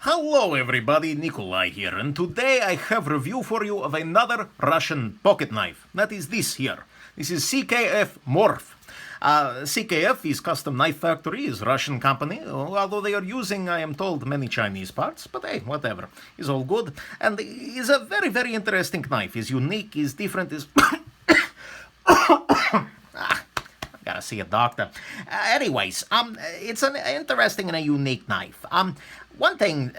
Hello everybody, Nikolai here, and today I have review for you of another Russian pocket knife. That is this here. This is CKF Morrrf. CKF is Custom Knife Factory, is Russian company, although they are using, I am told, many Chinese parts, but hey, whatever, is all good. And is a very, very interesting knife, is unique, is different, is... Gotta see a doctor. Anyways, it's an interesting and a unique knife. One thing,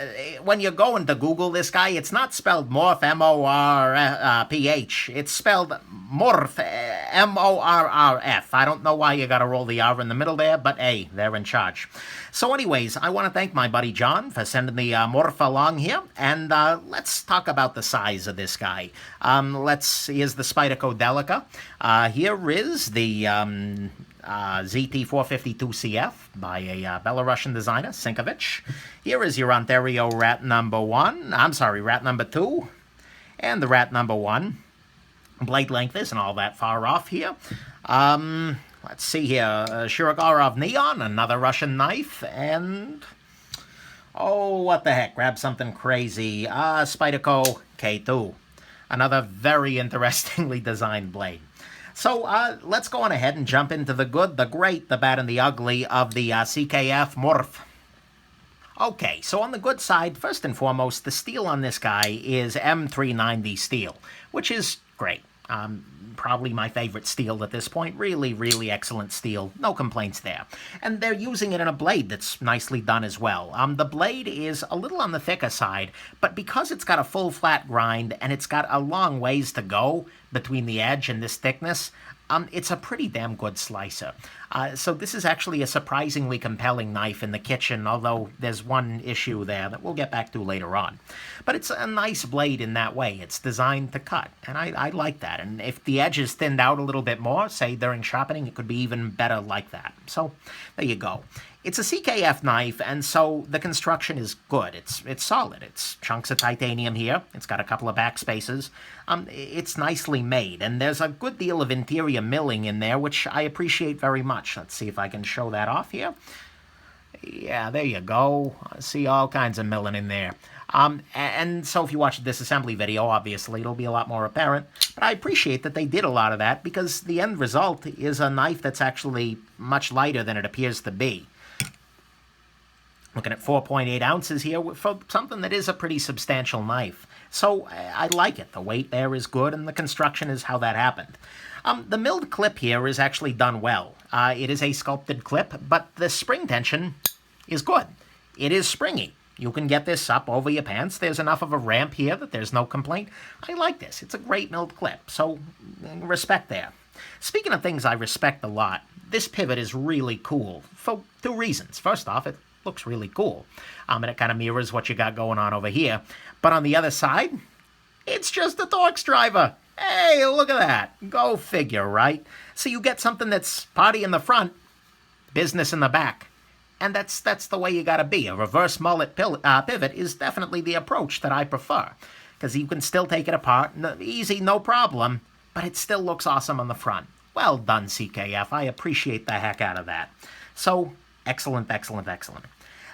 when you go into Google this guy, it's not spelled Morrf, M-O-R-P-H. It's spelled Morrrf, M-O-R-R-F. I don't know why you gotta roll the R in the middle there, but hey, they're in charge. So anyways, I want to thank my buddy John for sending the Morrrf along here, and let's talk about the size of this guy. Here's the Spyderco Delica. Here is the ZT452CF by a Belarusian designer, Sinkovich. Here is your Ontario rat number 1. I'm sorry, rat number 2. And the rat number 1. Blade length isn't all that far off here. Let's see here. Shirogorov Neon, another Russian knife. And... oh, what the heck. Grab something crazy. Spyderco K2. Another very interestingly designed blade. So let's go on ahead and jump into the good, the great, the bad, and the ugly of the CKF Morrrf. Okay, so on the good side, first and foremost, the steel on this guy is M390 steel, which is great. Probably my favorite steel at this point. Really, really excellent steel. No complaints there. And they're using it in a blade that's nicely done as well. The blade is a little on the thicker side, but because it's got a full flat grind and it's got a long ways to go between the edge and this thickness, it's a pretty damn good slicer. So this is actually a surprisingly compelling knife in the kitchen, although there's one issue there that we'll get back to later on. But it's a nice blade in that way. It's designed to cut, and I like that. And if the edge is thinned out a little bit more, say during sharpening, it could be even better like that. So there you go. It's a CKF knife, and so the construction is good. It's solid. It's chunks of titanium here. It's got a couple of back spaces. It's nicely made, and there's a good deal of interior milling in there, which I appreciate very much. Let's see if I can show that off here. Yeah, there you go. I see all kinds of milling in there. And so if you watch the disassembly video, obviously, it'll be a lot more apparent. But I appreciate that they did a lot of that, because the end result is a knife that's actually much lighter than it appears to be. Looking at 4.8 ounces here for something that is a pretty substantial knife. So I like it. The weight there is good, and the construction is how that happened. The milled clip here is actually done well. It is a sculpted clip, but the spring tension is good. It is springy. You can get this up over your pants. There's enough of a ramp here that there's no complaint. I like this. It's a great milled clip, so respect there. Speaking of things I respect a lot, this pivot is really cool for 2 reasons. First off, it looks really cool, and it kind of mirrors what you got going on over here. But on the other side, it's just a Torx driver. Hey, look at that. Go figure, right? So you get something that's party in the front, business in the back. And that's the way you gotta be. A reverse mullet pivot is definitely the approach that I prefer, because you can still take it apart, easy, no problem, but it still looks awesome on the front. Well done, CKF. I appreciate the heck out of that. So, excellent, excellent, excellent.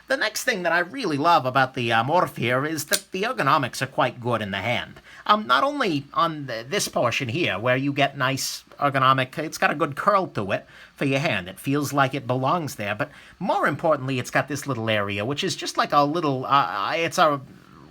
The next thing that I really love about the Morrrf here is that the ergonomics are quite good in the hand. Not only on this portion here, where you get nice ergonomic, it's got a good curl to it for your hand. It feels like it belongs there, but more importantly, it's got this little area, which is just like a little, it's a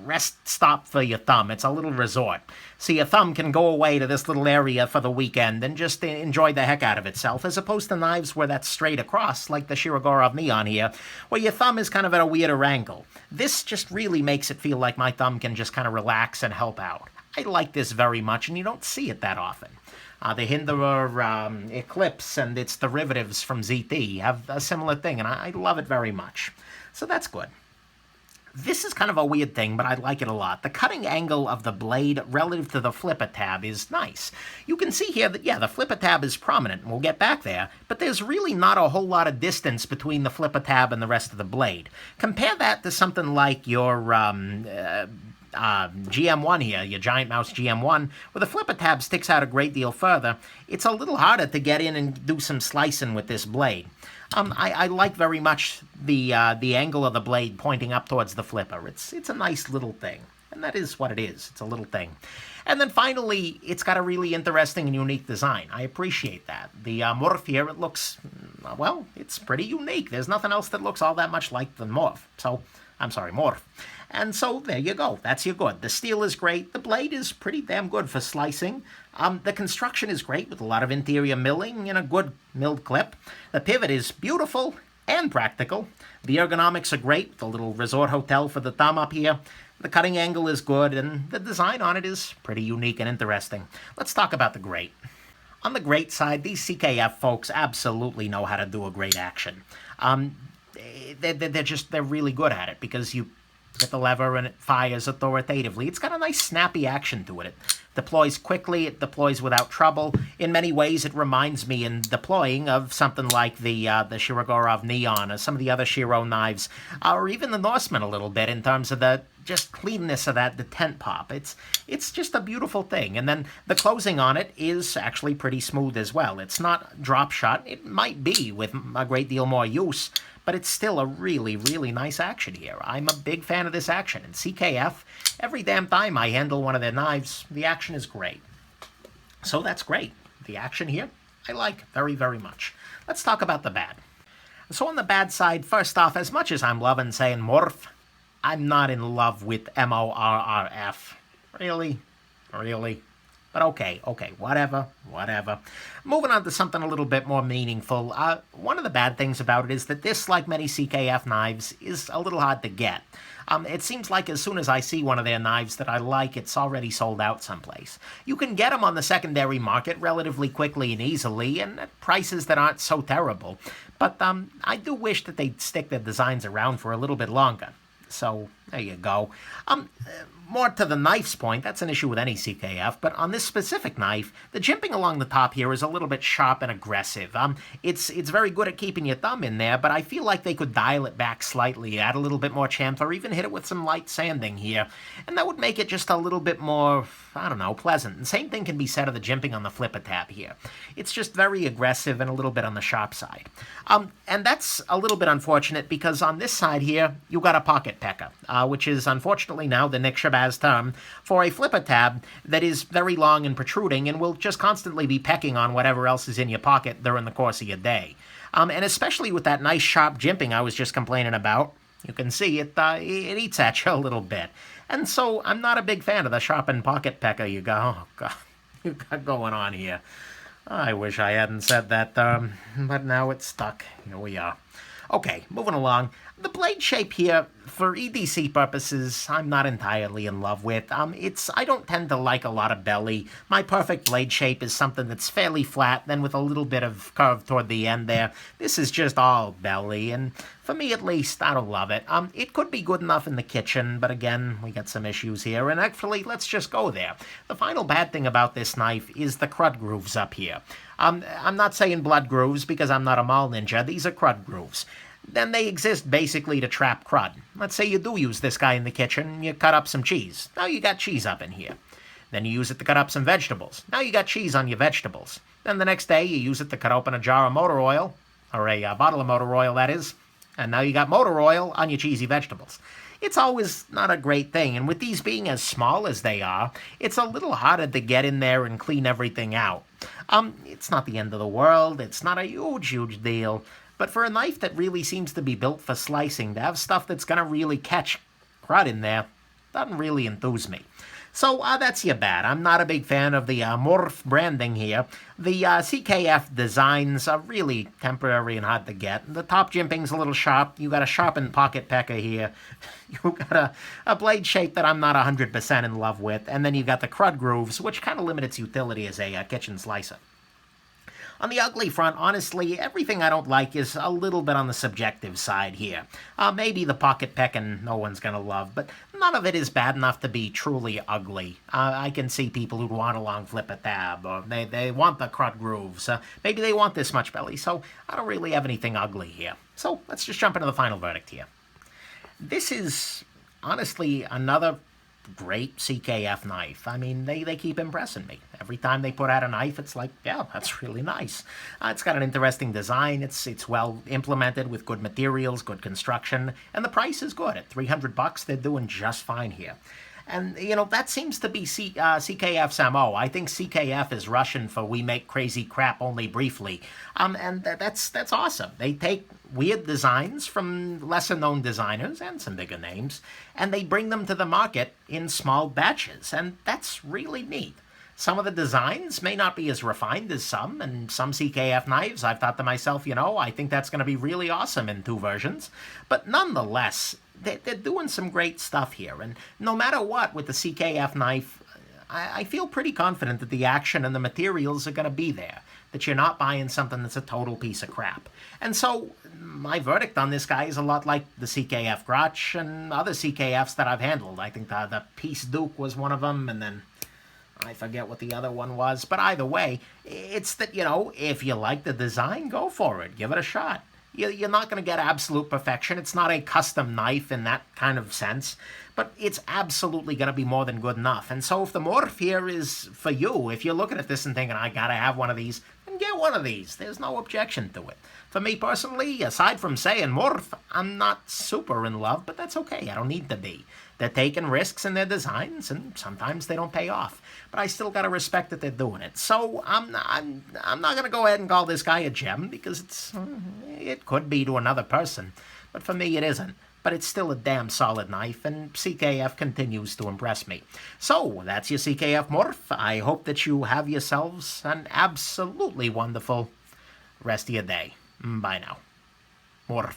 rest stop for your thumb. It's a little resort. So your thumb can go away to this little area for the weekend and just enjoy the heck out of itself, as opposed to knives where that's straight across, like the Shirogorov Neon here, where your thumb is kind of at a weirder angle. This just really makes it feel like my thumb can just kind of relax and help out. I like this very much, and you don't see it that often. The Hinderer Eclipse and its derivatives from ZT have a similar thing, and I love it very much. So that's good. This is kind of a weird thing, but I like it a lot. The cutting angle of the blade relative to the flipper tab is nice. You can see here that, yeah, the flipper tab is prominent, and we'll get back there, but there's really not a whole lot of distance between the flipper tab and the rest of the blade. Compare that to something like your GM1 here, your Giant Mouse GM1, where the flipper tab sticks out a great deal further, it's a little harder to get in and do some slicing with this blade. I like very much the angle of the blade pointing up towards the flipper. It's a nice little thing, and that is what it is. It's a little thing. And then finally, it's got a really interesting and unique design. I appreciate that. The Morrrrf here, it looks, well, it's pretty unique. There's nothing else that looks all that much like the Morrrf. So, I'm sorry, Morrrf. And so, there you go. That's your good. The steel is great. The blade is pretty damn good for slicing. The construction is great with a lot of interior milling and a good milled clip. The pivot is beautiful and practical. The ergonomics are great. The little resort hotel for the thumb up here. The cutting angle is good, and the design on it is pretty unique and interesting. Let's talk about the grate. On the grate side, these CKF folks absolutely know how to do a great action. They're really good at it because you hit the lever and it fires authoritatively. It's got a nice snappy action to it. It deploys quickly, it deploys without trouble. In many ways, it reminds me in deploying of something like the Shirogorov Neon or some of the other Shiro knives, or even the Norseman a little bit in terms of the just cleanness of that, the tent pop. It's just a beautiful thing. And then the closing on it is actually pretty smooth as well. It's not drop shot. It might be with a great deal more use, but it's still a really, really nice action here. I'm a big fan of this action. And CKF, every damn time I handle one of their knives, the action is great. So that's great. The action here, I like very, very much. Let's talk about the bad. So on the bad side, first off, as much as I'm loving saying Morrrrf, I'm not in love with Morrrrf. Really? Really? But okay, whatever. Moving on to something a little bit more meaningful. One of the bad things about it is that this, like many CKF knives, is a little hard to get. It seems like as soon as I see one of their knives that I like, it's already sold out someplace. You can get them on the secondary market relatively quickly and easily, and at prices that aren't so terrible. But I do wish that they'd stick their designs around for a little bit longer. So, there you go. More to the knife's point, that's an issue with any CKF, but on this specific knife, the jimping along the top here is a little bit sharp and aggressive. It's very good at keeping your thumb in there, but I feel like they could dial it back slightly, add a little bit more chamfer, or even hit it with some light sanding here, and that would make it just a little bit more, I don't know, pleasant. And same thing can be said of the jimping on the flipper tab here. It's just very aggressive and a little bit on the sharp side. And that's a little bit unfortunate because on this side here, you got a pocket pecker, which is unfortunately now the Nick Shabazz term for a flipper tab that is very long and protruding and will just constantly be pecking on whatever else is in your pocket during the course of your day. And especially with that nice sharp jimping I was just complaining about, you can see it eats at you a little bit. And so I'm not a big fan of the sharpened pocket pecker you got going on here. I wish I hadn't said that, but now it's stuck. Here we are. Okay, moving along. The blade shape here, for EDC purposes, I'm not entirely in love with. I don't tend to like a lot of belly. My perfect blade shape is something that's fairly flat, then with a little bit of curve toward the end there. This is just all belly, and for me at least, I don't love it. It could be good enough in the kitchen, but again, we got some issues here, and actually, let's just go there. The final bad thing about this knife is the crud grooves up here. I'm not saying blood grooves because I'm not a mall ninja. These are crud grooves. Then they exist basically to trap crud. Let's say you do use this guy in the kitchen, you cut up some cheese. Now you got cheese up in here. Then you use it to cut up some vegetables. Now you got cheese on your vegetables. Then the next day you use it to cut open a jar of motor oil, or a bottle of motor oil that is, and now you got motor oil on your cheesy vegetables. It's always not a great thing, and with these being as small as they are, it's a little harder to get in there and clean everything out. It's not the end of the world, it's not a huge deal, but for a knife that really seems to be built for slicing, to have stuff that's going to really catch crud in there doesn't really enthuse me. So that's your bad. I'm not a big fan of the Morrrrf branding here. The CKF designs are really temporary and hard to get. The top jimping's a little sharp. You got a sharpened pocket pecker here. You got a blade shape that I'm not 100% in love with. And then you got the crud grooves, which kind of limit its utility as a kitchen slicer. On the ugly front, honestly, everything I don't like is a little bit on the subjective side here. Maybe the pocket pecking no one's going to love, but none of it is bad enough to be truly ugly. I can see people who want a long flipper tab, or they want the crud grooves. Maybe they want this much belly, so I don't really have anything ugly here. So let's just jump into the final verdict here. This is, honestly, another great CKF knife. I mean, they keep impressing me. Every time they put out a knife, it's like, yeah, that's really nice. It's got an interesting design. It's well implemented with good materials, good construction, and the price is good. At $300, they're doing just fine here. And, that seems to be CKF's MO. I think CKF is Russian for we make crazy crap only briefly. And that's awesome. They take weird designs from lesser-known designers and some bigger names, and they bring them to the market in small batches, and that's really neat. Some of the designs may not be as refined as some, and some CKF knives, I've thought to myself, I think that's going to be really awesome in 2 versions. But nonetheless, they're doing some great stuff here. And no matter what, with the CKF knife, I feel pretty confident that the action and the materials are going to be there, that you're not buying something that's a total piece of crap. And so my verdict on this guy is a lot like the CKF Grotch and other CKFs that I've handled. I think the Peace Duke was one of them, and then I forget what the other one was. But either way, it's that, if you like the design, go for it. Give it a shot. You're not going to get absolute perfection. It's not a custom knife in that kind of sense, but it's absolutely going to be more than good enough. And so if the Morrrrf here is for you, if you're looking at this and thinking, I got to have one of these, then get one of these. There's no objection to it. For me personally, aside from saying Morrrrf, I'm not super in love, but that's okay. I don't need to be. They're taking risks in their designs, and sometimes they don't pay off. But I still got to respect that they're doing it. So I'm not going to go ahead and call this guy a gem, because it could be to another person. But for me, it isn't. But it's still a damn solid knife, and CKF continues to impress me. So that's your CKF Morrrrf. I hope that you have yourselves an absolutely wonderful rest of your day. Bye now. Morrrrf.